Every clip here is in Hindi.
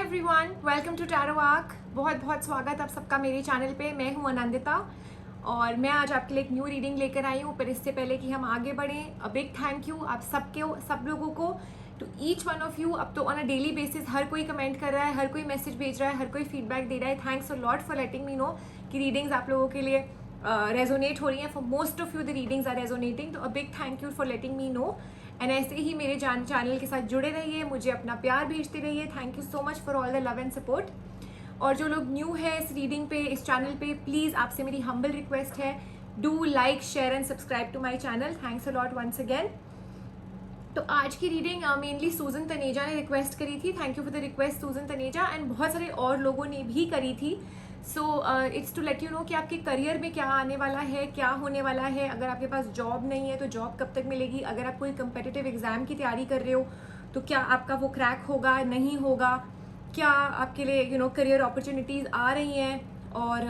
Everyone, welcome to Tarot Arc. बहुत बहुत स्वागत आप सबका मेरे चैनल पे। मैं हूं आनंदिता और मैं आज आपके लिए एक न्यू रीडिंग लेकर आई हूं। पर इससे पहले कि हम आगे बढ़ें, अ बिग थैंक यू आप सब लोगों को, to each one of you. अब तो ऑन अ डेली बेसिस हर कोई कमेंट कर रहा है, हर कोई मैसेज भेज रहा है, हर कोई फीडबैक दे रहा है। Thanks a lot for letting me know कि रीडिंग्स आप लोगों के लिए रेजोनेट हो रही हैं। For most of you the readings are resonating, तो a big thank you for letting me know. And ऐसे ही मेरे चैनल के साथ जुड़े रहिए, मुझे अपना प्यार भेजते रहिए। Thank you so much for all the love and support. और जो लोग न्यू है इस रीडिंग पे, इस चैनल पे, प्लीज़ आपसे मेरी हम्बल रिक्वेस्ट है, do like share and subscribe to my channel. Thanks a lot once again. तो आज की रीडिंग मेनली सूजन तनेजा ने रिक्वेस्ट करी थी। Thank you for the request सूजन तनेजा। एंड बहुत सारे और लोगों ने भी करी थी। So it's to let you know कि आपके करियर में क्या आने वाला है, क्या होने वाला है। अगर आपके पास जॉब नहीं है तो जॉब कब तक मिलेगी। अगर आप कोई कंपेटिटिव एग्जाम की तैयारी कर रहे हो तो क्या आपका वो क्रैक होगा, नहीं होगा। क्या आपके लिए करियर अपॉर्चुनिटीज़ आ रही हैं। और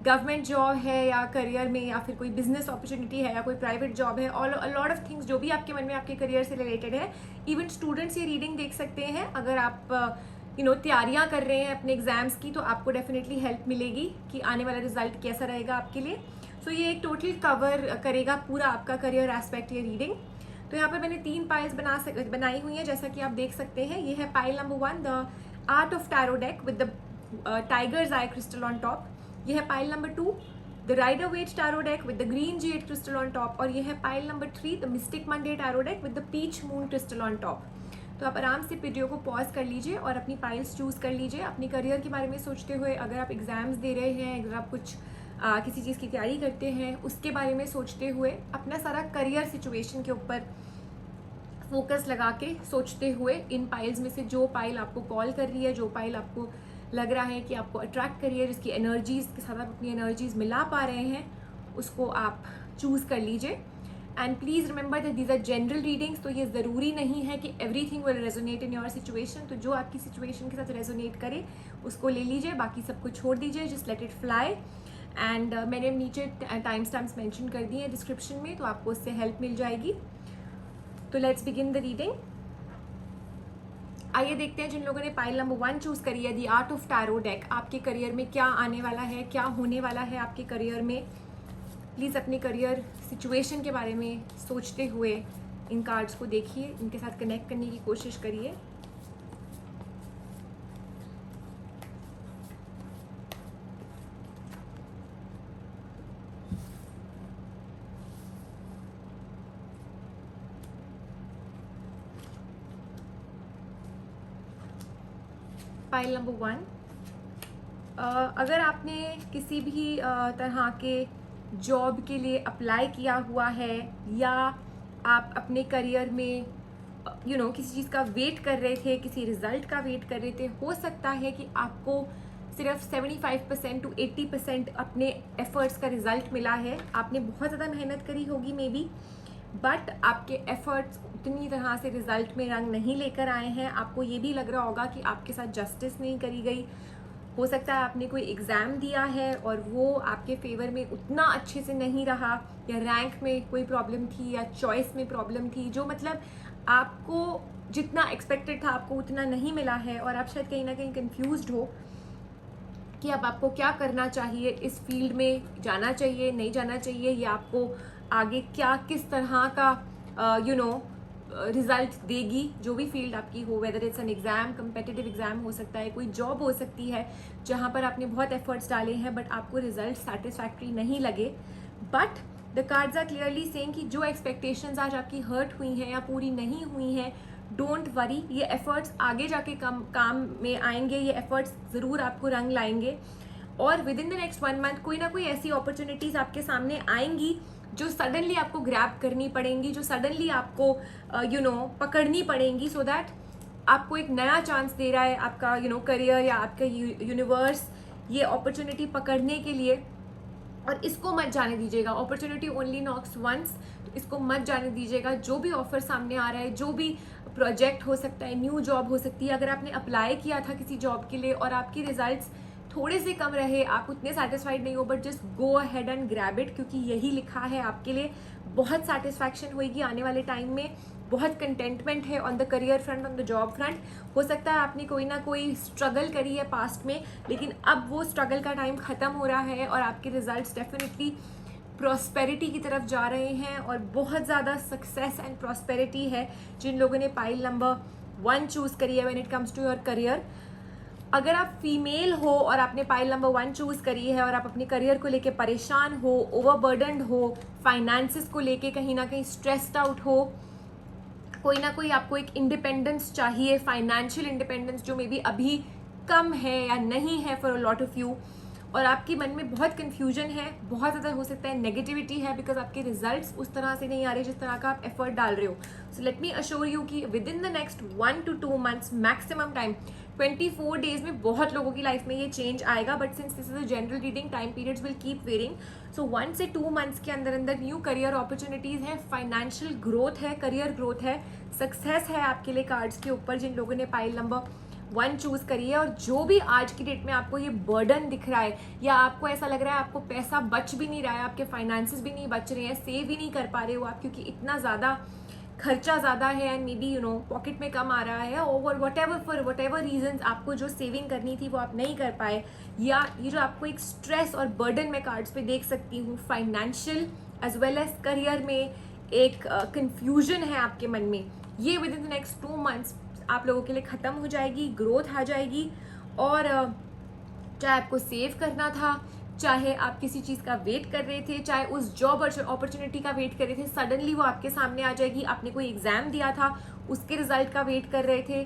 गवर्नमेंट जॉब है या करियर में, या फिर कोई बिजनेस अपॉर्चुनिटी है या कोई प्राइवेट जॉब है, और अ लॉट ऑफ थिंग्स जो भी आपके मन में आपके करियर से रिलेटेड है। इवन स्टूडेंट्स ये रीडिंग देख सकते हैं। अगर आप तैयारियां कर रहे हैं अपने एग्जाम्स की, तो आपको डेफिनेटली हेल्प मिलेगी कि आने वाला रिजल्ट कैसा रहेगा आपके लिए। सो ये एक टोटल कवर करेगा पूरा आपका करियर एस्पेक्ट ये रीडिंग। तो यहाँ पर मैंने 3 पाइल्स बनाई हुई हैं, जैसा कि आप देख सकते हैं। ये है pile number 1, the art of tarot deck with the tiger's eye crystal on top. ये है pile number 2, the Rider Waite tarot deck with the green jade crystal on top. और ये है pile number 3, the mystic Monday tarot deck with the peach moon crystal on top. तो आप आराम से वीडियो को पॉज कर लीजिए और अपनी पाइल्स चूज़ कर लीजिए। अपनी करियर के बारे में सोचते हुए, अगर आप एग्जाम्स दे रहे हैं, अगर आप कुछ किसी चीज़ की तैयारी करते हैं, उसके बारे में सोचते हुए अपना सारा करियर सिचुएशन के ऊपर फोकस लगा के सोचते हुए, इन पाइल्स में से जो पाइल आपको कॉल कर रही है, जो पाइल आपको लग रहा है कि आपको अट्रैक्ट कर रही है, जिसकी एनर्जीज के साथ आप अपनी एनर्जीज मिला पा रहे हैं, उसको आप चूज़ कर लीजिए। And please remember that these are general readings. तो ये ज़रूरी नहीं है कि everything will resonate in your situation. तो जो आपकी सिचुएशन के साथ रेजोनेट करे उसको ले लीजिए, बाकी सबको छोड़ दीजिए, just let it fly. And मैंने नीचे टाइम स्टैम्प्स मेंशन कर दिए हैं डिस्क्रिप्शन में, तो आपको उससे हेल्प मिल जाएगी। तो लेट्स बिगिन द रीडिंग। आइए देखते हैं जिन लोगों ने पाइल नंबर 1 चूज करी है, the art of tarot deck, आपके करियर में क्या आने वाला है, क्या होने वाला है आपके करियर में। प्लीज़ अपने करियर सिचुएशन के बारे में सोचते हुए इन कार्ड्स को देखिए, इनके साथ कनेक्ट करने की कोशिश करिए। पाइल नंबर 1, अगर आपने किसी भी तरह के जॉब के लिए अप्लाई किया हुआ है, या आप अपने करियर में किसी चीज़ का वेट कर रहे थे, किसी रिजल्ट का वेट कर रहे थे, हो सकता है कि आपको सिर्फ 75% टू 80% अपने एफर्ट्स का रिजल्ट मिला है। आपने बहुत ज़्यादा मेहनत करी होगी मे बी, बट आपके एफर्ट्स उतनी तरह से रिजल्ट में रंग नहीं लेकर आए हैं। आपको ये भी लग रहा होगा कि आपके साथ जस्टिस नहीं करी गई। हो सकता है आपने कोई एग्ज़ाम दिया है और वो आपके फेवर में उतना अच्छे से नहीं रहा, या रैंक में कोई प्रॉब्लम थी, या चॉइस में प्रॉब्लम थी, जो मतलब आपको जितना एक्सपेक्टेड था आपको उतना नहीं मिला है। और आप शायद कहीं ना कहीं कंफ्यूज्ड हो कि अब आपको क्या करना चाहिए, इस फील्ड में जाना चाहिए, नहीं जाना चाहिए, या आपको आगे क्या किस तरह का रिजल्ट देगी जो भी फील्ड आपकी हो। Whether it's an exam, competitive exam हो सकता है, कोई जॉब हो सकती है जहाँ पर आपने बहुत एफर्ट्स डाले हैं बट आपको रिजल्ट सेटिस्फैक्ट्री नहीं लगे। But the cards are clearly saying कि जो एक्सपेक्टेशंस आज आपकी हर्ट हुई हैं या पूरी नहीं हुई हैं, डोंट वरी, ये एफर्ट्स आगे जाके काम में आएंगे। ये एफर्ट्स ज़रूर आपको रंग लाएंगे, और with in the next 1 month कोई ना कोई ऐसी अपॉर्चुनिटीज़ आपके सामने आएंगी जो सडनली आपको ग्रैब करनी पड़ेंगी, जो सडनली आपको पकड़नी पड़ेंगी, सो दैट आपको एक नया चांस दे रहा है आपका करियर या आपका यूनिवर्स ये अपॉर्चुनिटी पकड़ने के लिए। और इसको मत जाने दीजिएगा, अपॉर्चुनिटी ओनली नॉक्स वंस, तो इसको मत जाने दीजिएगा। जो भी ऑफर सामने आ रहा है, जो भी प्रोजेक्ट हो सकता है, न्यू जॉब हो सकती है, अगर आपने अप्लाई किया था किसी जॉब के लिए और आपकी रिजल्ट्स थोड़े से कम रहे, आप उतने सेटिस्फाइड नहीं हो, but just go ahead and grab it, क्योंकि यही लिखा है आपके लिए। बहुत सेटिस्फैक्शन होगी आने वाले टाइम में, बहुत कंटेंटमेंट है on the career front, on the job front. हो सकता है आपने कोई ना कोई स्ट्रगल करी है पास्ट में, लेकिन अब वो स्ट्रगल का टाइम ख़त्म हो रहा है और आपके रिजल्ट्स डेफिनेटली प्रॉस्पेरिटी की तरफ जा रहे हैं और बहुत ज़्यादा सक्सेस एंड प्रॉस्पेरिटी है जिन लोगों ने पाइल नंबर 1 चूज़ करी है when it comes to your career. अगर आप फीमेल हो और आपने पाइल नंबर 1 चूज़ करी है और आप अपने करियर को लेके परेशान हो, ओवरबर्डनड हो, फाइनेंसिस को लेके कहीं ना कहीं स्ट्रेस्ड आउट हो, कोई ना कोई आपको एक इंडिपेंडेंस चाहिए, फाइनेंशियल इंडिपेंडेंस जो मे बी अभी कम है या नहीं है for a lot of you, और आपके मन में बहुत कन्फ्यूजन है, बहुत ज़्यादा हो सकता है नेगेटिविटी है, बिकॉज आपके रिजल्ट्स उस तरह से नहीं आ रहे जिस तरह का आप एफर्ट डाल रहे हो। So let me assure you कि within the next 1 to 2 months maximum time, 24 days में बहुत लोगों की लाइफ में ये चेंज आएगा, but since this is a general reading, time periods will keep varying. So 1 से 2 months के अंदर अंदर न्यू करियर अपॉर्चुनिटीज़ हैं, फाइनेंशियल ग्रोथ है, करियर ग्रोथ है, सक्सेस है आपके लिए कार्ड्स के ऊपर जिन लोगों ने पाइल नंबर 1 चूज़ करी है। और जो भी आज की डेट में आपको ये बर्डन दिख रहा है या आपको ऐसा लग रहा है आपको पैसा बच भी नहीं रहा है, आपके फाइनेंसेस भी नहीं बच रहे हैं, सेव ही नहीं कर पा रहे हो आप, क्योंकि इतना ज़्यादा खर्चा ज़्यादा है एंड मे बी पॉकेट में कम आ रहा है, और वट एवर रीजंस आपको जो सेविंग करनी थी वो आप नहीं कर पाए, या ये जो आपको एक स्ट्रेस और बर्डन मैं कार्ड्स पे देख सकती हूँ, financial as well as career में एक कन्फ्यूजन है आपके मन में, ये within the next 2 months आप लोगों के लिए ख़त्म हो जाएगी, ग्रोथ आ जाएगी। और चाहे आपको सेव करना था, चाहे आप किसी चीज़ का वेट कर रहे थे, चाहे उस जॉब अपॉर्चुनिटी का वेट कर रहे थे, सडनली वो आपके सामने आ जाएगी। आपने कोई एग्ज़ाम दिया था, उसके रिजल्ट का वेट कर रहे थे,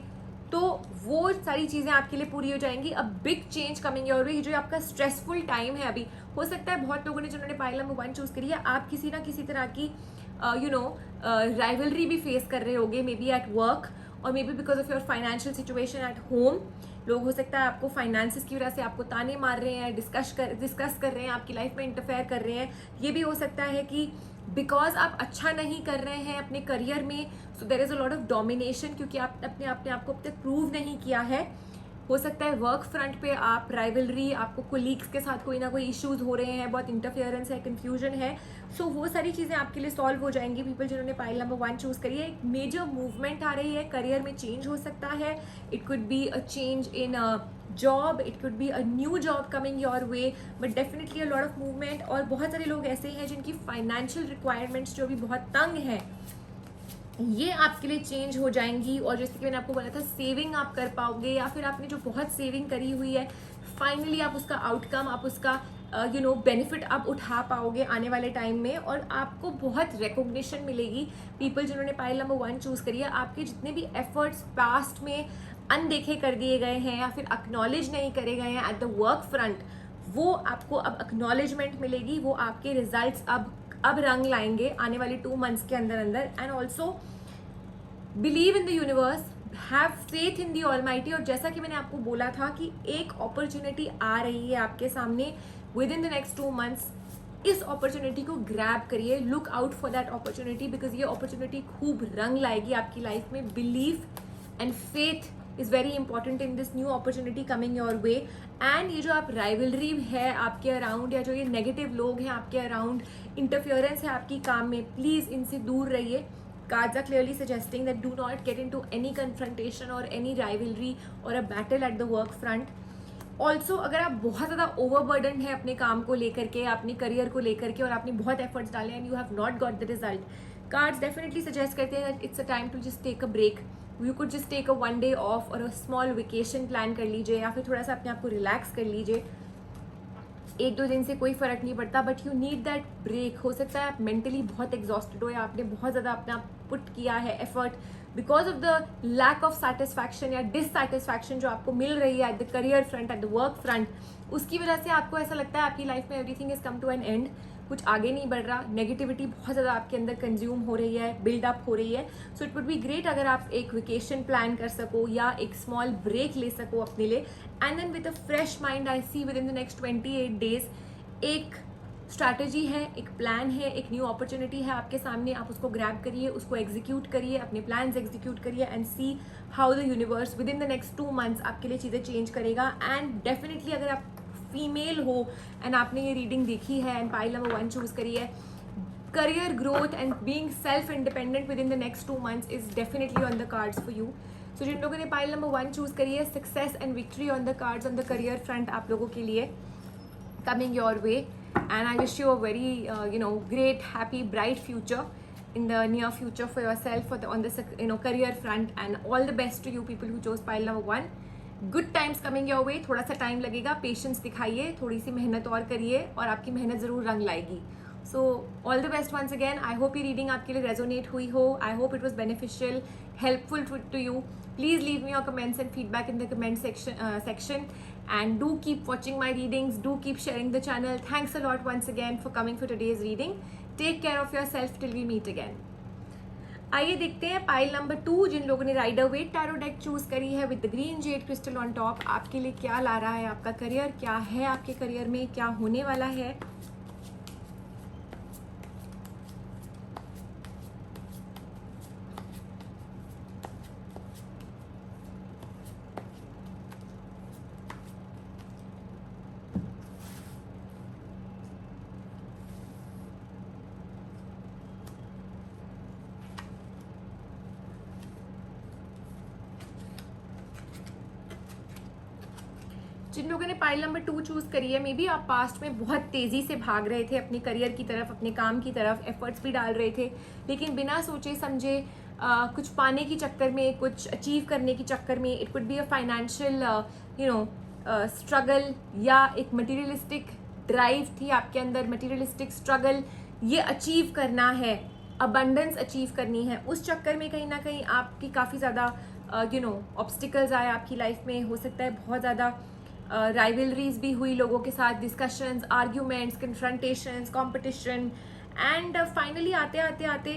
तो वो सारी चीज़ें आपके लिए पूरी हो जाएंगी। अब बिग चेंज कमिंग योर वे, जो आपका स्ट्रेसफुल टाइम है अभी, हो सकता है बहुत लोगों ने जिन्होंने पाइल नंबर 1 चूज़ करी है, आप किसी ना किसी तरह की राइवलरी भी फेस कर रहे होगे, मे बी एट वर्क और may be because of your financial situation at home. लोग हो सकता है आपको फाइनेंसिस की वजह से आपको ताने मार रहे हैं, डिस्कस कर रहे हैं, आपकी लाइफ में इंटरफेयर कर रहे हैं। ये भी हो सकता है कि बिकॉज आप अच्छा नहीं कर रहे हैं अपने करियर में, so there is a lot of domination, क्योंकि आप अपने आप को अब तक प्रूव नहीं किया है। हो सकता है वर्क फ्रंट पे आप राइवलरी, आपको कोलीग्स के साथ कोई ना कोई इश्यूज हो रहे हैं, बहुत इंटरफेरेंस है, कन्फ्यूजन है। सो वो सारी चीज़ें आपके लिए सॉल्व हो जाएंगी। पीपल जिन्होंने पाइल नंबर 1 चूज़ करी है, एक मेजर मूवमेंट आ रही है, करियर में चेंज हो सकता है। It could be a change in job, it could be a new job coming your way, but definitely a lot of movement. और बहुत सारे लोग ऐसे हैं जिनकी फाइनेंशियल रिक्वायरमेंट्स जो अभी बहुत तंग है, ये आपके लिए चेंज हो जाएंगी। और जैसे कि मैंने आपको बोला था, सेविंग आप कर पाओगे, या फिर आपने जो बहुत सेविंग करी हुई है, फाइनली आप उसका आउटकम, आप उसका बेनिफिट आप उठा पाओगे आने वाले टाइम में, और आपको बहुत रिकॉग्निशन मिलेगी। पीपल जिन्होंने पाइल नंबर 1 चूज़ करी है, आपके जितने भी एफर्ट्स पास्ट में अनदेखे कर दिए गए हैं या फिर एक्नॉलेज नहीं करे गए हैं एट द वर्क फ्रंट, वो आपको अब एक्नॉलेजमेंट मिलेगी, वो आपके रिजल्ट्स अब रंग लाएंगे आने वाले 2 months के अंदर अंदर। And also believe in the universe, have faith in the almighty. और जैसा कि मैंने आपको बोला था कि एक अपॉर्चुनिटी आ रही है आपके सामने with in the next 2 months, इस अपॉर्चुनिटी को ग्रैब करिए, look out for that opportunity, because ये अपॉर्चुनिटी खूब रंग लाएगी आपकी लाइफ में। Believe and faith is very important in this new opportunity coming your way. And ये जो आप राइवलरी है आपके अराउंड, या जो ये नेगेटिव लोग हैं आपके अराउंड, इंटरफेरेंस है आपकी काम में, प्लीज़ इनसे दूर रहिए। Cards are clearly suggesting that do not get into any confrontation or any rivalry or a battle at the work front. Also, अगर आप बहुत ज़्यादा ओवरबर्डन है अपने काम को लेकर के, अपने करियर को लेकर के, और आपने बहुत एफर्ट्स डाले and you have not got the result, cards definitely suggest करते हैं it's a time to just take a break. You could just take a 1 day off और अ स्मॉल वेकेशन प्लान कर लीजिए, या फिर थोड़ा सा अपने आप को रिलैक्स कर लीजिए। 1-2 दिन से कोई फ़र्क नहीं पड़ता, but you need that break. हो सकता है आप मेंटली बहुत एग्जॉस्टेड हो, या आपने बहुत ज़्यादा अपना पुट किया है effort, because of the lack of satisfaction या डिससेटिस्फैक्शन जो आपको मिल रही है at the career front, at the work front, उसकी वजह से आपको ऐसा लगता है आपकी लाइफ में everything is come to an end, कुछ आगे नहीं बढ़ रहा, नेगेटिविटी बहुत ज़्यादा आपके अंदर कंज्यूम हो रही है, बिल्डअप हो रही है। So it would be great अगर आप एक वेकेशन प्लान कर सको या एक स्मॉल ब्रेक ले सको अपने लिए। And then with a fresh mind, I see within the next 28 days एक स्ट्रैटेजी है, एक प्लान है, एक न्यू अपॉर्चुनिटी है आपके सामने, आप उसको ग्रैब करिए, उसको एग्जीक्यूट करिए, अपने प्लान्स एग्जीक्यूट करिए, and see how the universe with in the next 2 months आपके लिए चीज़ें चेंज करेगा। एंड डेफिनेटली अगर आप फीमेल हो एंड आपने ये रीडिंग देखी है एंड पाइल नंबर 1 चूज करी है, career growth and being self independent within the next 2 months is definitely on the cards for you. So जिन लोगों ने पाइल नंबर 1 चूज करी है, success and victory on the cards on the career front आप लोगों के लिए coming your way, and I wish you a very great, happy, bright future in the near future for yourself on this career front, and all the best to you people who chose pile number 1. Good times coming your way. थोड़ा सा टाइम लगेगा, पेशेंस दिखाइए, थोड़ी सी मेहनत और करिए और आपकी मेहनत ज़रूर रंग लाएगी. So all the best once again. I hope ये reading आपके लिए resonate हुई हो. I hope it was beneficial, helpful to you. Please leave me your comments and feedback in the comment section. And do keep watching my readings. Do keep sharing the channel. Thanks a lot once again for coming for today's reading. Take care of yourself till we meet again. आइए देखते हैं पाइल नंबर 2 जिन लोगों ने Rider Waite tarot deck choose करी है with the green jade crystal on top, आपके लिए क्या ला रहा है, आपका करियर क्या है, आपके करियर में क्या होने वाला है. जिन लोगों ने पाइल नंबर 2 चूज करी है, मे बी आप पास्ट में बहुत तेजी से भाग रहे थे अपने करियर की तरफ, अपने काम की तरफ, एफर्ट्स भी डाल रहे थे, लेकिन बिना सोचे समझे कुछ पाने की चक्कर में, कुछ अचीव करने की चक्कर में, it could be a financial struggle या एक मटीरियलिस्टिक ड्राइव थी आपके अंदर, मटीरियलिस्टिक स्ट्रगल, ये अचीव करना है, अबंडेंस अचीव करनी है. उस चक्कर में कहीं ना कहीं आपकी काफ़ी ज़्यादा ऑब्स्टिकल्स आए आपकी लाइफ में. हो सकता है बहुत ज़्यादा राइवलरीज भी हुई लोगों के साथ, discussions, arguments, confrontations, competition, and finally आते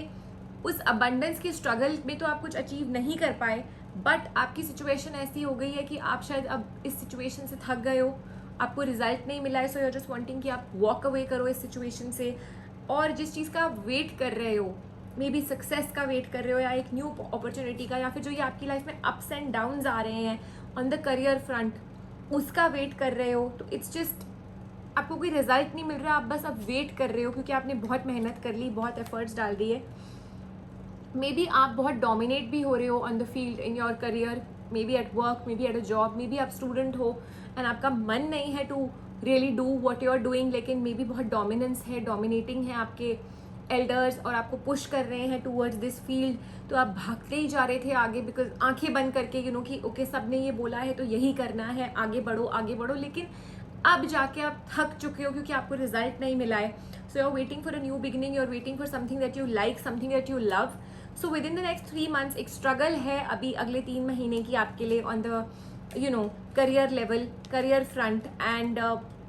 उस अबंडेंस के स्ट्रगल में तो आप कुछ अचीव नहीं कर पाए, बट आपकी सिचुएशन ऐसी हो गई है कि आप शायद अब इस सिचुएशन से थक गए हो, आपको रिजल्ट नहीं मिला है, so you are just wanting कि आप वॉक अवे करो इस सिचुएशन से, और जिस चीज़ का आप वेट कर रहे हो, मे बी सक्सेस का वेट कर रहे हो या एक न्यू अपॉर्चुनिटी का, या फिर जो ये आपकी लाइफ में अप्स एंड डाउन्स आ रहे हैं ऑन द करियर फ्रंट, उसका वेट कर रहे हो. तो इट्स जस्ट आपको कोई रिजल्ट नहीं मिल रहा, आप बस अब वेट कर रहे हो क्योंकि आपने बहुत मेहनत कर ली, बहुत एफर्ट्स डाल दिए. मे बी आप बहुत डोमिनेट भी हो रहे हो on the field in your career, maybe at work, maybe at a job, maybe आप स्टूडेंट हो एंड आपका मन नहीं है to really do what you are doing, लेकिन मे बी बहुत डोमिनेंस है, डोमिनेटिंग है आपके एल्डर्स और आपको पुश कर रहे हैं टूवर्ड्स दिस फील्ड. तो आप भागते ही जा रहे थे आगे, बिकॉज आंखें बंद करके कि ओके सबने ये बोला है तो यही करना है, आगे बढ़ो, लेकिन अब जाके आप थक चुके हो क्योंकि आपको रिजल्ट नहीं मिला है. So you are waiting for a new beginning, you are waiting for something that you like, something that you love. So within the next 3 months एक स्ट्रगल है अभी अगले 3 महीने की आपके लिए on the career level, career front, and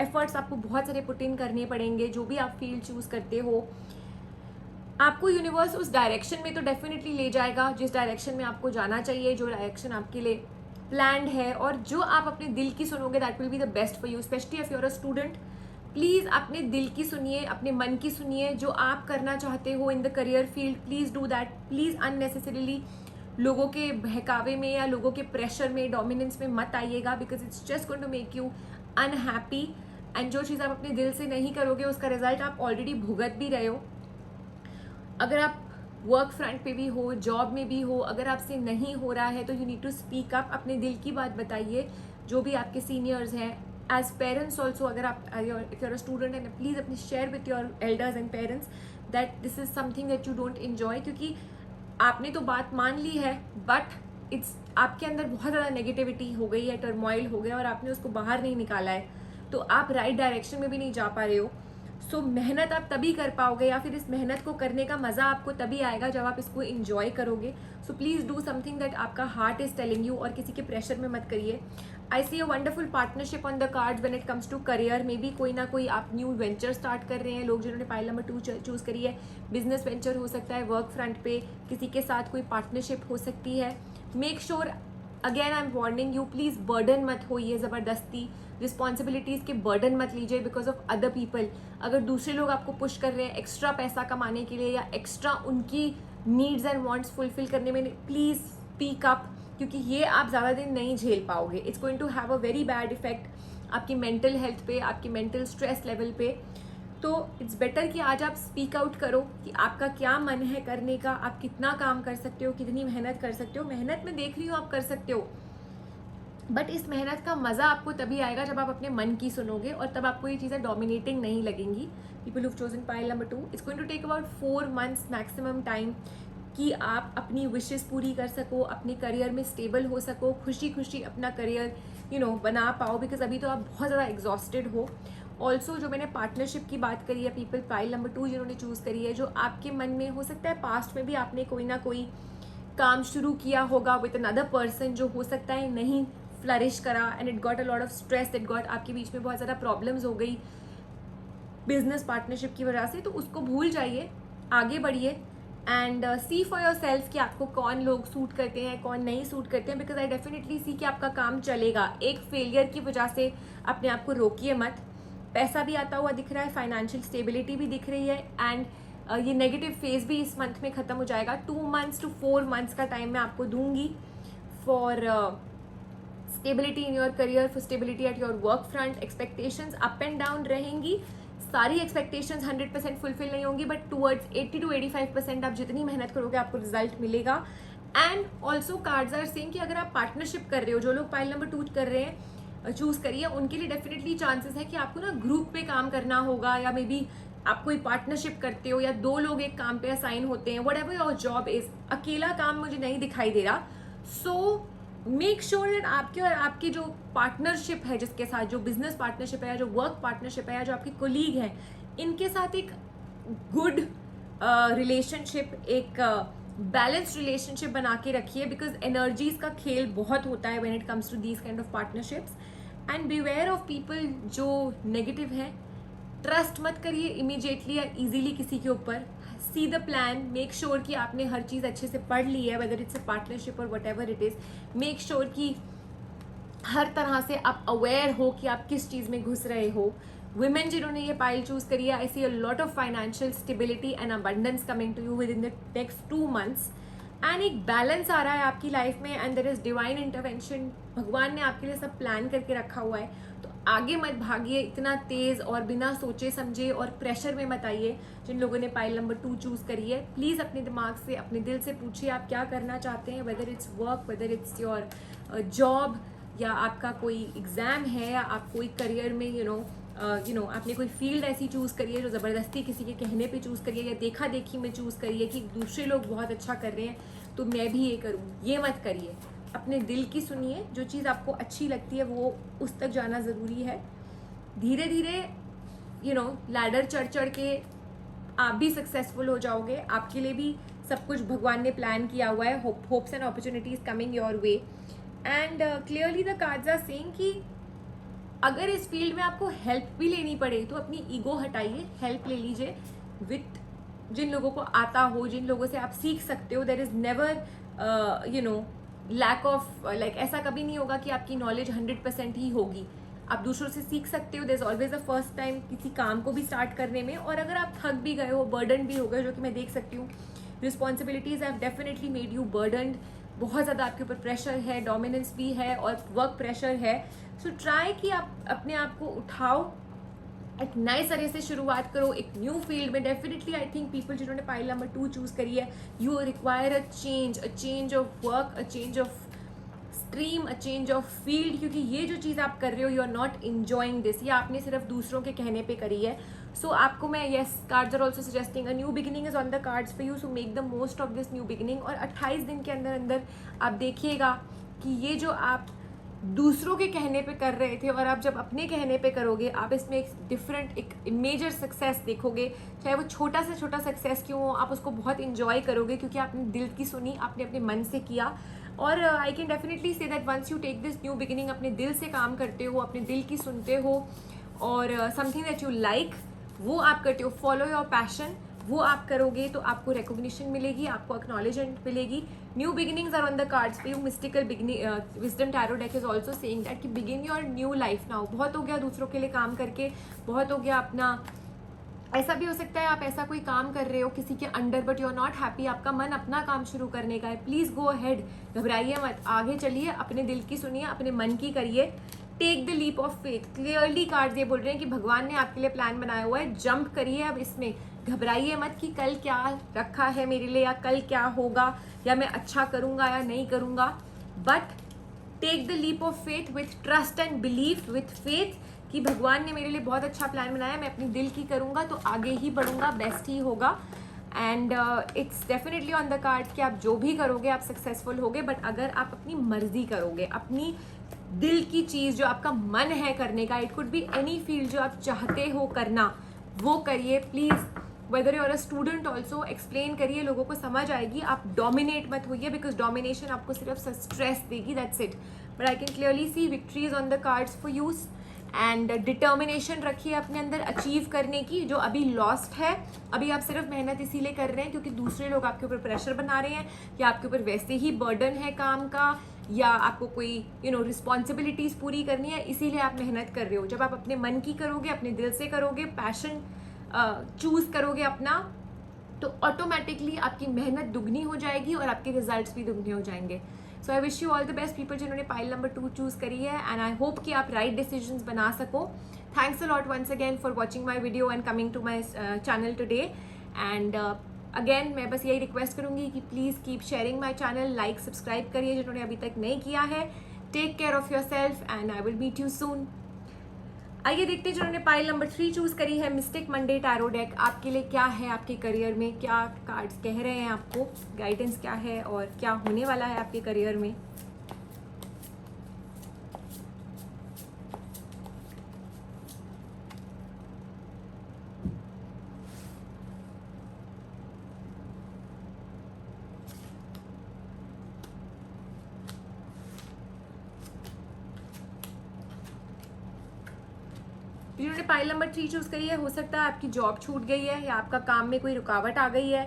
efforts आपको बहुत सारे पुट इन करने पड़ेंगे. जो भी आप फील्ड चूज करते हो, आपको यूनिवर्स उस डायरेक्शन में तो डेफिनेटली ले जाएगा जिस डायरेक्शन में आपको जाना चाहिए, जो डायरेक्शन आपके लिए प्लान्ड है, और जो आप अपने दिल की सुनोगे that will be the best for you. Specially if you are a student, please अपने दिल की सुनिए, अपने मन की सुनिए, जो आप करना चाहते हो in the career field, please do that. Please unnecessarily लोगों के बहकावे में या लोगों के प्रेशर में, डोमिनेंस में मत आइएगा, because it's just going to make you unhappy. And जो चीज़ आप अपने दिल से नहीं करोगे उसका रिजल्ट आप ऑलरेडी भुगत भी रहे हो. अगर आप वर्क फ्रंट पे भी हो, जॉब में भी हो, अगर आपसे नहीं हो रहा है तो you need to speak up, अपने दिल की बात बताइए. जो भी आपके सीनियर्स हैं, एज पेरेंट्स ऑल्सो, अगर आप if you are a student, and please अपनी share with your elders and parents that this is something that you don't enjoy, क्योंकि आपने तो बात मान ली है बट इट्स आपके अंदर बहुत ज़्यादा नेगेटिविटी हो गई है, टर्मोइल हो गया और आपने उसको बाहर नहीं निकाला है, तो आप राइट डायरेक्शन में भी नहीं जा पा रहे हो. सो मेहनत आप तभी कर पाओगे, या फिर इस मेहनत को करने का मज़ा आपको तभी आएगा जब आप इसको इंजॉय करोगे. So please do something that आपका हार्ट इज़ टेलिंग यू, और किसी के प्रेशर में मत करिए. I see a wonderful partnership on the cards when it comes to career. Maybe कोई ना कोई आप न्यू वेंचर स्टार्ट कर रहे हैं. लोग जिन्होंने पाइल नंबर 2 चूज़ करी है, बिजनेस वेंचर हो सकता है, वर्क फ्रंट पे किसी के साथ कोई पार्टनरशिप हो सकती है. Make sure, again I am warning you, please burden मत होइए, ज़बरदस्ती रिस्पॉन्सिबिलिटीज़ के बर्डन मत लीजिए बिकॉज ऑफ अदर पीपल. अगर दूसरे लोग आपको पुश कर रहे हैं एक्स्ट्रा पैसा कमाने के लिए या एक्स्ट्रा उनकी नीड्स एंड वांट्स फुलफिल करने में, प्लीज़ स्पीक अप, क्योंकि ये आप ज़्यादा दिन नहीं झेल पाओगे. It's going to have a very bad effect आपकी मेंटल हेल्थ पे, आपकी मेंटल स्ट्रेस लेवल पे। तो इट्स बेटर कि आज आप स्पीक आउट करो कि आपका क्या मन है करने का, आप कितना काम कर सकते हो, कितनी मेहनत कर सकते हो। मेहनत में देख रही हूँ आप कर सकते हो, बट इस मेहनत का मज़ा आपको तभी आएगा जब आप अपने मन की सुनोगे, और तब आपको ये चीज़ें डोमिनेटिंग नहीं लगेंगी। People who've chosen pile number 2, it's going to take about 4 months maximum time कि आप अपनी विशेस पूरी कर सको, अपने करियर में स्टेबल हो सको, खुशी खुशी अपना करियर बना पाओ, बिकॉज अभी तो आप बहुत ज़्यादा एग्जॉस्टेड हो। ऑल्सो जो मैंने पार्टनरशिप की बात करी है, पीपल पाइल नंबर 2 जिन्होंने चूज़ करी है, जो आपके मन में हो सकता है पास्ट में भी आपने कोई ना कोई काम शुरू किया होगा विद अनदर पर्सन, जो हो सकता है नहीं फ्लरिश करा and it got a lot of stress, it got, आपके बीच में बहुत ज़्यादा प्रॉब्लम्स हो गई बिजनेस पार्टनरशिप की वजह से। तो उसको भूल जाइए, आगे बढ़िए and see for yourself कि आपको कौन लोग सूट करते हैं, कौन नहीं सूट करते हैं, बिकॉज आई डेफिनेटली सी कि आपका काम चलेगा। एक फेलियर की वजह से अपने आप को रोकिए मत। पैसा भी आता हुआ दिख रहा है, फाइनेंशियल स्टेबिलिटी भी दिख रही है, एंड ये नेगेटिव फेज भी इस मंथ में ख़त्म हो जाएगा। 2 months to 4 months का टाइम मैं आपको दूंगी for stability in your career, for stability at your work front. Expectations up and down रहेंगी, सारी एक्सपेक्टेशंस 100% फुलफिल नहीं होंगी, बट टूवर्ड्स 80 to 85% आप जितनी मेहनत करोगे आपको रिजल्ट मिलेगा। And also cards are saying कि अगर आप पार्टनरशिप कर रहे हो, जो लोग पाइल नंबर 2 कर रहे हैं, चूज करिए, उनके लिए डेफिनेटली चांसेस है कि आपको ना ग्रुप पे काम करना होगा, या मे बी आप कोई पार्टनरशिप करते हो, या 2 लोग एक काम पे असाइन होते हैं, what ever your job is. अकेला काम मुझे नहीं दिखाई दे रहा। सो मेक श्योर दैट आपके और आपकी जो पार्टनरशिप है, जिसके साथ जो बिजनेस पार्टनरशिप है, या जो वर्क पार्टनरशिप है, या जो आपके कोलीग हैं, इनके साथ एक गुड रिलेशनशिप, एक बैलेंस्ड रिलेशनशिप बना के रखिए, बिकॉज एनर्जीज का खेल बहुत होता है when it comes to these kind of partnerships. And beware of people जो नेगेटिव है, ट्रस्ट मत करिए इमीडिएटली या इजीली किसी के ऊपर। See the plan, make sure कि आपने हर चीज़ अच्छे से पढ़ ली है, वेदर इट्स अ पार्टनरशिप और whatever it is. Make sure कि हर तरह से आप अवेयर हो कि आप किस चीज़ में घुस रहे हो। वुमेन जिन्होंने ये पाइल चूज करी है, I see a lot of financial stability and abundance coming to you within the next 2 months। And एक बैलेंस आ रहा है आपकी लाइफ में, and there is divine intervention. भगवान ने आपके लिए सब प्लान करके रखा हुआ है, तो आगे मत भागिए इतना तेज और बिना सोचे समझे और प्रेशर में मत आइए। जिन लोगों ने पाइल नंबर 2 चूज करी है, प्लीज अपने दिमाग से, अपने दिल से पूछिए आप क्या करना चाहते हैं, whether it's work, whether it's your job, या आपका कोई एग्जाम है, या आप कोई करियर में आपने कोई फील्ड ऐसी चूज़ करी है जो ज़बरदस्ती किसी के कहने पे चूज़ करिए, या देखा देखी में चूज़ करिए कि दूसरे लोग बहुत अच्छा कर रहे हैं तो मैं भी ये करूँ। ये मत करिए, अपने दिल की सुनिए। जो चीज़ आपको अच्छी लगती है वो उस तक जाना ज़रूरी है। धीरे धीरे लैडर चढ़ चढ़ के आप भी सक्सेसफुल हो जाओगे। आपके लिए भी सब कुछ भगवान ने प्लान किया हुआ है। Hopes and opportunities coming your way, and clearly the cards are saying कि अगर इस फील्ड में आपको हेल्प भी लेनी पड़े तो अपनी ईगो हटाइए, हेल्प ले लीजिए विथ जिन लोगों को आता हो, जिन लोगों से आप सीख सकते हो। There is never lack of ऐसा कभी नहीं होगा कि आपकी नॉलेज 100% ही होगी। आप दूसरों से सीख सकते हो। There is always a first time किसी काम को भी स्टार्ट करने में। और अगर आप थक भी गए हो, बर्डन भी हो गए, जो कि मैं देख सकती हूँ, responsibilities have definitely made you burdened. बहुत ज़्यादा आपके ऊपर प्रेशर है, डोमिनेंस भी है और वर्क प्रेशर है। सो ट्राई कि आप अपने आप को उठाओ, एक नए सिरे से शुरुआत करो, एक न्यू फील्ड में। डेफिनेटली आई थिंक पीपल जिन्होंने पाइल नंबर 2 चूज करी है, you require a change of work, a change of stream, a change of field, क्योंकि ये जो चीज़ आप कर रहे हो, you are not enjoying this, या आपने सिर्फ दूसरों के कहने पे करी है। सो आपको मैं, yes, cards are also suggesting a new beginning is on the cards for you, so make the most of this new beginning. और 28 दिन के अंदर अंदर आप देखिएगा कि ये जो आप दूसरों के कहने पे कर रहे थे और आप जब अपने कहने पे करोगे, आप इसमें एक डिफरेंट, एक मेजर सक्सेस देखोगे। चाहे वो छोटा से छोटा सक्सेस क्यों हो, आप उसको बहुत इंजॉय करोगे, क्योंकि आपने दिल की सुनी, आपने अपने मन से किया। और I can definitely say that once you take this new beginning, अपने दिल से काम करते हो, अपने दिल की सुनते हो, और समथिंग दैट यू लाइक वो आप करते हो, फॉलो योर पैशन, वो आप करोगे तो आपको रिकॉग्निशन मिलेगी, आपको एक्नॉलेजमेंट मिलेगी। New beginnings are on the cards पे। You mystical wisdom tarot deck is also saying that कि begin your new life now. बहुत हो गया दूसरों के लिए काम करके, बहुत हो गया अपना। ऐसा भी हो सकता है आप ऐसा कोई काम कर रहे हो किसी के under, but you are not happy, आपका मन अपना काम शुरू करने का है। प्लीज़ गो अहेड, घबराइए मत, आगे चलिए, अपने दिल की सुनिए, अपने मन की करिए। Take the leap of faith. Clearly cards ये बोल रहे हैं कि भगवान ने आपके लिए प्लान बनाया हुआ है, जंप करिए अब इसमें, घबराइए मत कि कल क्या रखा है मेरे लिए या कल क्या होगा या मैं अच्छा करूँगा या नहीं करूँगा, but take the leap of faith with trust and belief, with faith कि भगवान ने मेरे लिए बहुत अच्छा प्लान बनाया, मैं अपनी दिल की करूँगा तो आगे ही बढ़ूँगा, बेस्ट ही होगा। And it's definitely on the card कि आप जो भी करोगे आप सक्सेसफुल होगे, बट अगर आप अपनी मर्जी करोगे, अपनी दिल की चीज़ जो आपका मन है करने का, it could be any field जो आप चाहते हो करना, वो करिए please. Whether you are a student also explain करिए, लोगों को समझ आएगी। आप डोमिनेट मत होइए, बिकॉज डोमिनेशन आपको सिर्फ स्ट्रेस देगी, that's it. But I can clearly see victory is on the cards for use. And determination रखिए अपने अंदर अचीव करने की, जो अभी लॉस्ट है। अभी आप सिर्फ मेहनत इसीलिए कर रहे हैं क्योंकि दूसरे लोग आपके ऊपर प्रेशर बना रहे हैं, या आपके ऊपर वैसे ही बर्डन है काम का, या आपको कोई रिस्पॉन्सिबिलिटीज़ पूरी करनी है, इसीलिए आप मेहनत कर रहे हो। जब आप अपने मन की करोगे, अपने दिल से करोगे, पैशन चूज़ करोगे अपना, तो ऑटोमेटिकली आपकी मेहनत दुगनी हो जाएगी और आपके रिजल्ट्स भी दुगने हो जाएंगे। So I wish you all the best people जिन्होंने पाइल नंबर 2 चूज़ करी है, एंड आई होप कि आप राइट डिसीजंस बना सको। Thanks a lot once again for watching my video and coming to my channel today. And again मैं बस यही रिक्वेस्ट करूँगी कि please keep sharing my channel, like subscribe करिए जिन्होंने अभी तक नहीं किया है। Take care of yourself and I will meet you soon. आइए देखते हैं जिन्होंने पाइल नंबर 3 चूज़ करी है, मिस्टिक मंडे टैरो डेक, आपके लिए क्या है, आपके करियर में क्या कार्ड्स कह रहे हैं, आपको गाइडेंस क्या है और क्या होने वाला है आपके करियर में। जिन्होंने पाइल नंबर 3 चूज़ करी है, हो सकता है आपकी जॉब छूट गई है या आपका काम में कोई रुकावट आ गई है,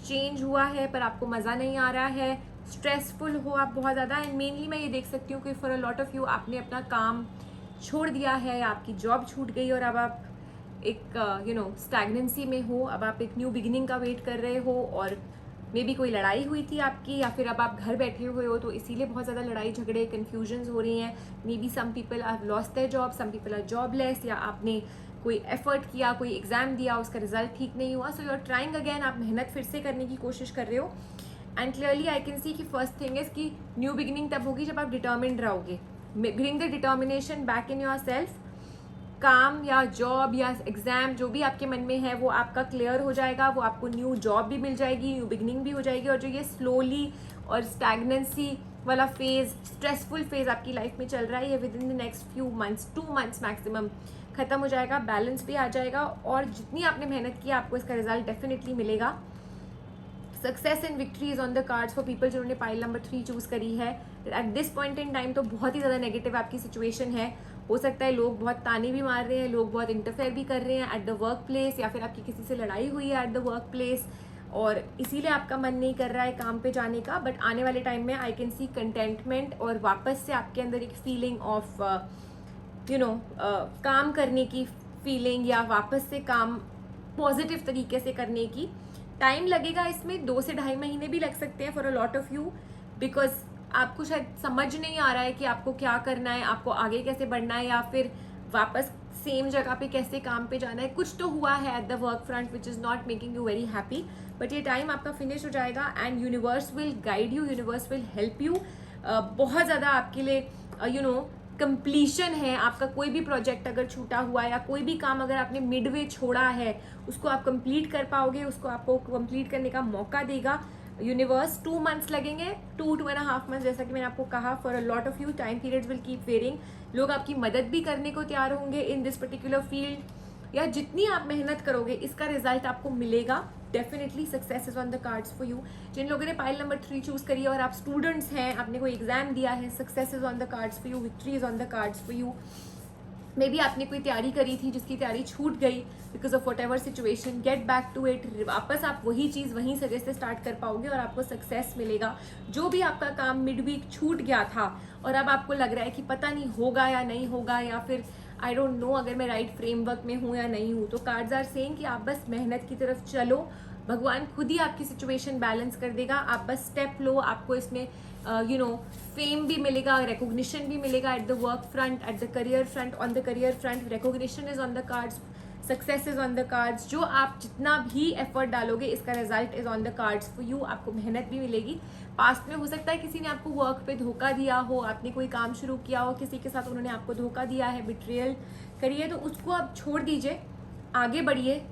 चेंज हुआ है पर आपको मज़ा नहीं आ रहा है, स्ट्रेसफुल हो आप बहुत ज़्यादा। एंड मेनली मैं ये देख सकती हूँ कि for a lot of you आपने अपना काम छोड़ दिया है या आपकी जॉब छूट गई और अब आप एक स्टैग्नेंसी में हो, अब आप एक न्यू बिगिनिंग का वेट कर रहे हो, और मे बी कोई लड़ाई हुई थी आपकी, या फिर अब आप घर बैठे हुए हो तो इसीलिए बहुत ज़्यादा लड़ाई झगड़े कन्फ्यूजन्स हो रही हैं। Maybe some people are lost their job, some people are jobless, या आपने कोई एफर्ट किया, कोई एग्ज़ाम दिया, उसका रिजल्ट ठीक नहीं हुआ, so you are trying again, आप मेहनत फिर से करने की कोशिश कर रहे हो। एंड क्लियरली आई कैन सी कि फर्स्ट थिंग इज़ कि न्यू बिगिनिंग तब होगी जब आप डिटर्मिन्ड रहोगे। Bring the determination back in your self. काम या जॉब या एग्ज़ाम जो भी आपके मन में है वो आपका क्लियर हो जाएगा, वो आपको न्यू जॉब भी मिल जाएगी, न्यू बिगनिंग भी हो जाएगी, और जो ये स्लोली और स्टैग्नेंसी वाला फेज़, स्ट्रेसफुल फेज़ आपकी लाइफ में चल रहा है, ये within the next few months, 2 months maximum ख़त्म हो जाएगा, बैलेंस भी आ जाएगा, और जितनी आपने मेहनत की आपको इसका रिजल्ट डेफिनेटली मिलेगा। Success and victory is on the cards for people जिन्होंने पाइल नंबर 3 चूज़ करी है। At this point in time तो बहुत ही ज़्यादा नेगेटिव आपकी सिचुएशन है। हो सकता है लोग बहुत ताने भी मार रहे हैं, लोग बहुत इंटरफेयर भी कर रहे हैं एट द वर्क प्लेस, या फिर आपकी किसी से लड़ाई हुई है एट द वर्क प्लेस और इसीलिए आपका मन नहीं कर रहा है काम पे जाने का। बट आने वाले टाइम में आई कैन सी कंटेंटमेंट और वापस से आपके अंदर एक फीलिंग ऑफ काम करने की फीलिंग, या वापस से काम पॉजिटिव तरीके से करने की। टाइम लगेगा इसमें, 2 से 2.5 महीने भी लग सकते हैं for a lot of you, because आपको शायद समझ नहीं आ रहा है कि आपको क्या करना है, आपको आगे कैसे बढ़ना है, या फिर वापस सेम जगह पे कैसे काम पे जाना है। कुछ तो हुआ है at the work front which is not making you very happy, but ये टाइम आपका फिनिश हो जाएगा and universe will guide you, universe will help you. बहुत ज़्यादा आपके लिए कंप्लीशन है। आपका कोई भी प्रोजेक्ट अगर छूटा हुआ है या कोई भी काम अगर आपने मिडवे छोड़ा है, उसको आप कंप्लीट कर पाओगे, उसको आपको कंप्लीट करने का मौका देगा यूनिवर्स। 2 मंथ्स लगेंगे, 2.5 मंथ्स, जैसा कि मैंने आपको कहा। For a lot of you time periods will keep varying. लोग आपकी मदद भी करने को तैयार होंगे इन दिस पर्टिकुलर फील्ड, या जितनी आप मेहनत करोगे इसका रिजल्ट आपको मिलेगा। Definitely success is on the cards for you. जिन लोगों ने पाइल नंबर 3 चूज करी है और आप स्टूडेंट्स हैं, आपने कोई एग्जाम दिया है, success is on the cards for you, victory is on the cards for you. Maybe आपने कोई तैयारी करी थी जिसकी तैयारी छूट गई because of whatever situation, get back to it. वापस आप वही चीज़ वहीं से जैसे स्टार्ट कर पाओगे और आपको सक्सेस मिलेगा। जो भी आपका काम मिड वीक छूट गया था और अब आपको लग रहा है कि पता नहीं होगा या नहीं होगा, या फिर आई डोंट नो अगर मैं राइट फ्रेमवर्क में हूँ या नहीं हूँ, तो कार्ड्स आर सेइंग कि आप बस मेहनत की तरफ चलो, भगवान खुद ही आपकी सिचुएशन बैलेंस कर देगा। आप बस स्टेप लो, आपको इसमें यू नो फेम भी मिलेगा, रिकॉग्निशन भी मिलेगा eight the work front, at the career front, on the career front recognition is on the cards, success is on the cards. जो आप जितना भी एफर्ट डालोगे इसका result is on the cards for you. आपको मेहनत भी मिलेगी। पास्ट में हो सकता है किसी ने आपको वर्क पे धोखा दिया हो, आपने कोई काम शुरू किया हो, किसी के साथ उन्होंने आपको धोखा दिया है, बिट्रियल करिए, तो उसको आप छोड़ दीजिए, आगे बढ़िए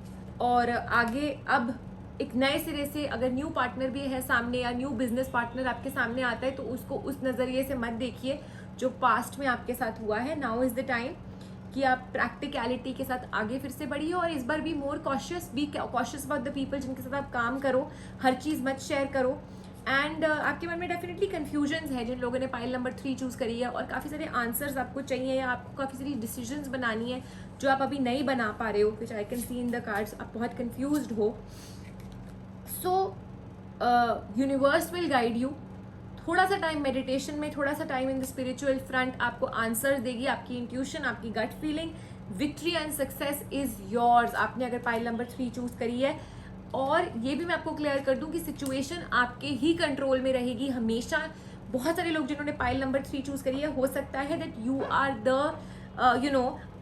और आगे अब एक नए सिरे से अगर न्यू पार्टनर भी है सामने या न्यू बिजनेस पार्टनर आपके सामने आता है तो उसको उस नज़रिए से मत देखिए जो पास्ट में आपके साथ हुआ है। नाउ इज़ द टाइम कि आप प्रैक्टिकलिटी के साथ आगे फिर से बढ़िए और इस बार भी more cautious, be cautious about the people जिनके साथ आप काम करो, हर चीज़ मत शेयर करो। एंड आपके मन में डेफिनेटली कन्फ्यूजन्स है जिन लोगों ने पाइल नंबर 3 चूज़ करी है और काफ़ी सारे आंसर्स आपको चाहिए या आपको काफ़ी सारी डिसीजंस बनानी है जो आप अभी नहीं बना पा रहे हो, which I can see in the cards. आप बहुत कन्फ्यूज्ड हो। So universe will guide you. थोड़ा सा टाइम मेडिटेशन में, थोड़ा सा time in the spiritual front आपको आंसर देगी। आपकी इंट्यूशन, आपकी gut feeling, victory and success is yours. आपने अगर पाइल नंबर 3 चूज करी है, और ये भी मैं आपको क्लियर कर दूं कि सिचुएशन आपके ही कंट्रोल में रहेगी हमेशा। बहुत सारे लोग जिन्होंने पाइल नंबर 3 चूज करी है, हो सकता है दैट यू आर द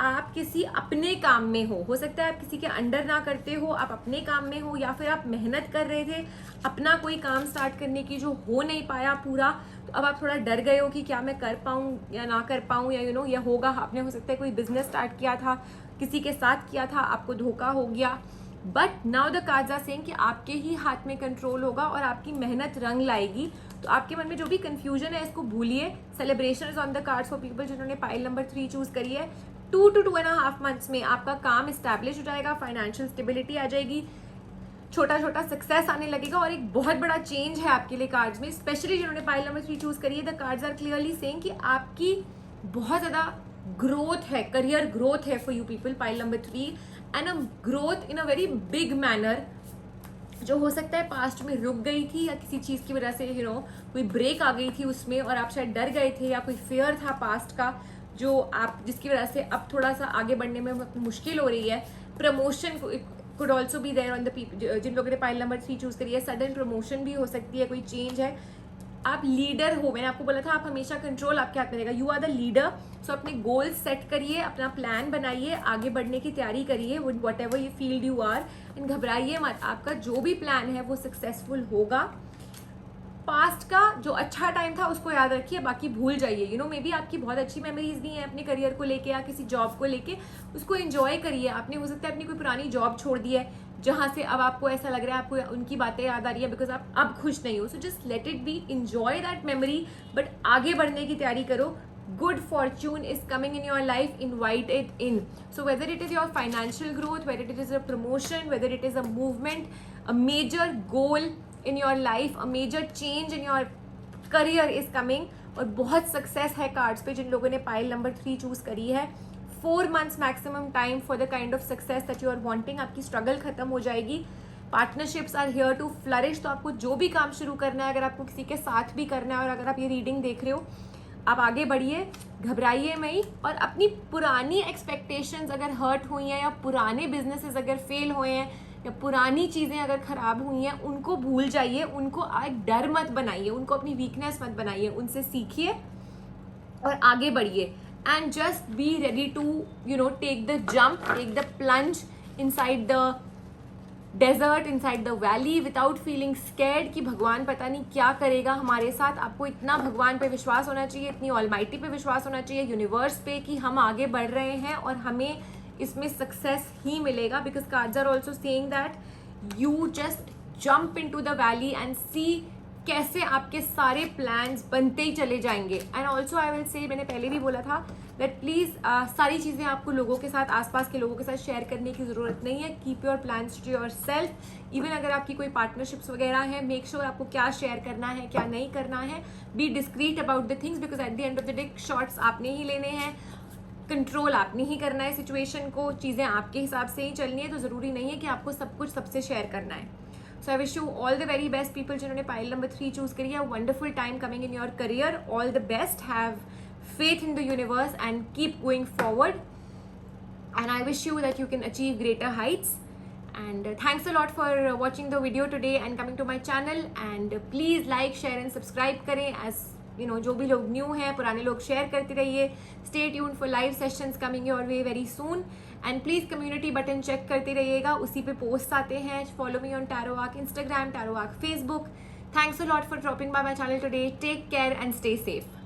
आप किसी अपने काम में हो सकता है आप किसी के अंडर ना करते हो, आप अपने काम में हो, या फिर आप मेहनत कर रहे थे अपना कोई काम स्टार्ट करने की जो हो नहीं पाया पूरा, तो अब आप थोड़ा डर गए हो कि क्या मैं कर पाऊँ या ना कर पाऊँ, या या होगा। आपने हो सकता है कोई बिजनेस स्टार्ट किया था, किसी के साथ किया था, आपको धोखा हो गया, but now the cards are saying कि आपके ही हाथ में कंट्रोल होगा और आपकी मेहनत रंग लाएगी। तो आपके मन में जो भी कंफ्यूजन है इसको भूलिए। Celebration is on the cards for people जिन्होंने पाइल नंबर 3 चूज करी है। 2 to 2.5 मंथ्स में आपका काम इस्टेब्लिश हो जाएगा, फाइनेंशियल स्टेबिलिटी आ जाएगी, छोटा छोटा सक्सेस आने लगेगा और एक बहुत बड़ा चेंज है आपके लिए कार्ड्स में। स्पेशली जिन्होंने पाइल नंबर 3 चूज करी है, the cards are clearly saying कि आपकी बहुत ज़्यादा ग्रोथ है, करियर ग्रोथ है for you people pile number 3, and a growth in a very big manner, जो हो सकता है पास्ट में रुक गई थी या किसी चीज़ की वजह से कोई ब्रेक आ गई थी उसमें और आप शायद डर गए थे, या कोई फेयर था पास्ट का जो आप जिसकी वजह से अब थोड़ा सा आगे बढ़ने में मुश्किल हो रही है। Promotion could also be there on the people जिन लोगों ने पाइल नंबर 3 चूज करी है। सडन प्रमोशन भी हो सकती है, कोई चेंज है। आप लीडर हो, मैंने आपको बोला था आप हमेशा कंट्रोल आपके हाथ में रहेगा, यू आर द लीडर। सो अपने गोल सेट करिए, अपना प्लान बनाइए, आगे बढ़ने की तैयारी करिए वट एवर ये फील्ड यू आर, एंड घबराइए मत। आपका जो भी प्लान है वो सक्सेसफुल होगा। पास्ट का जो अच्छा टाइम था उसको याद रखिए, बाकी भूल जाइए। मे बी आपकी बहुत अच्छी मेमोरीज भी हैं अपने करियर को लेके या किसी जॉब को लेके, उसको एंजॉय करिए। आपने हो सकता है अपनी कोई पुरानी जॉब छोड़ दी है जहाँ से अब आपको ऐसा लग रहा है आपको उनकी बातें याद आ रही है बिकॉज आप अब खुश नहीं हो। So just let it be, enjoy that memory, but आगे बढ़ने की तैयारी करो। Good fortune is coming in your life, invite it in. So whether it is your financial growth, whether it is a promotion, whether it is a movement, a major goal in your life, a major change in your career is coming, और बहुत सक्सेस है कार्ड्स पे जिन लोगों ने पाइल नंबर 3 चूज करी है। 4 months maximum time for the kind of success that you are wanting. आपकी स्ट्रगल खत्म हो जाएगी, partnerships are here to flourish. तो आपको जो भी काम शुरू करना है, अगर आपको किसी के साथ भी करना है और अगर आप ये रीडिंग देख रहे हो, आप आगे बढ़िए, घबराइए नहीं, और अपनी पुरानी एक्सपेक्टेशंस अगर हर्ट हुई हैं या पुराने बिजनेसेस अगर फेल हुए हैं या पुरानी चीज़ें अगर ख़राब हुई हैं, उनको भूल जाइए, उनको एक डर मत बनाइए, उनको अपनी वीकनेस मत बनाइए, उनसे सीखिए और आगे बढ़िए। And just be ready to take the jump, take the plunge inside the desert, inside the valley, without feeling scared कि भगवान पता नहीं क्या करेगा हमारे साथ। आपको इतना भगवान पे विश्वास होना चाहिए, इतनी ऑलमाइटी पे विश्वास होना चाहिए, यूनिवर्स पे, कि हम आगे बढ़ रहे हैं और हमें इसमें सक्सेस ही मिलेगा। Because cards are also saying that you just jump into the valley and see कैसे आपके सारे प्लान्स बनते ही चले जाएंगे। And also I will say, मैंने पहले भी बोला था दैट प्लीज़ सारी चीज़ें आपको लोगों के साथ, आसपास के लोगों के साथ शेयर करने की ज़रूरत नहीं है। Keep your plans to yourself. Even अगर आपकी कोई पार्टनरशिप्स वगैरह है, मेक श्योर आपको क्या शेयर करना है, क्या नहीं करना है। Be discreet about the things, because at the end of the day shots आपने ही लेने हैं, कंट्रोल आपने ही करना है सिचुएशन को, चीज़ें आपके हिसाब से ही चलनी है। तो ज़रूरी नहीं है कि आपको सब कुछ सबसे शेयर करना है। So I wish you all the very best people जिन्होंने पाइल नंबर 3 चूज करी है। Wonderful time coming in your career, all the best, have faith in the universe and keep going forward, and I wish you that you can achieve greater heights and thanks a lot for watching the video today and coming to my channel, and please like, share and subscribe करें. as you know, जो भी लोग न्यू हैं, पुराने लोग शेयर करते रहिए. Stay tuned for live sessions coming your way very soon, and please community button check करते रहिएगा, उसी पे posts आते हैं. Follow me on Tarot Arc Instagram, Tarot Arc Facebook. Thanks a lot for dropping by my channel today. Take care and stay safe.